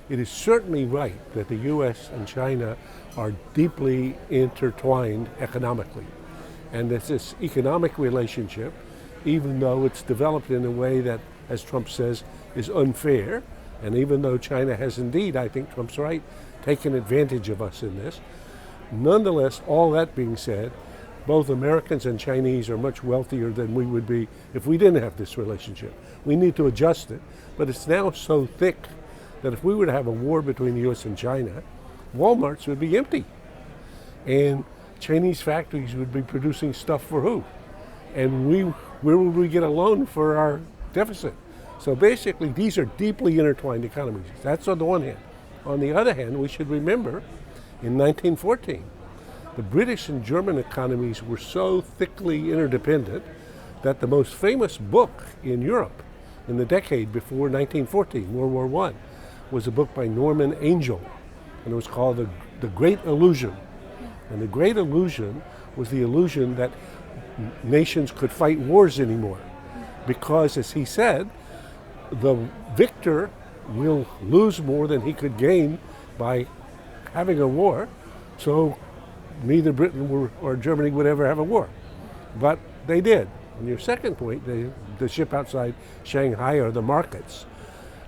It is certainly right that the U.S. and China are deeply intertwined economically. And that this economic relationship, even though it's developed in a way that, as Trump says, is unfair, and even though China has indeed, I think Trump's right, taken advantage of us in this, nonetheless, all that being said, both Americans and Chinese are much wealthier than we would be if we didn't have this relationship. We need to adjust it, but it's now so thick that if we were to have a war between the U.S. and China, Walmarts would be empty. And Chinese factories would be producing stuff for who? And where would we get a loan for our deficit? So basically, these are deeply intertwined economies. That's on the one hand. On the other hand, we should remember in 1914, the British and German economies were so thickly interdependent that the most famous book in Europe in the decade before 1914, World War I, was a book by Norman Angell, and it was called The Great Illusion. And the Great Illusion was the illusion that nations could fight wars anymore. Because, as he said, the victor will lose more than he could gain by having a war, so neither Britain or Germany would ever have a war. But they did. And your second point, the ship outside Shanghai are the markets.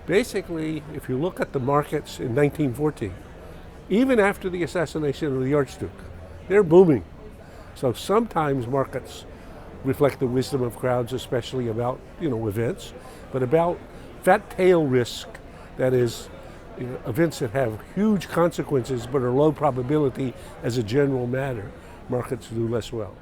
Basically, if you look at the markets in 1914, even after the assassination of the Archduke, they're booming. So sometimes markets reflect the wisdom of crowds, especially about events, but about fat tail risk, that is, events that have huge consequences but are low probability as a general matter, markets do less well.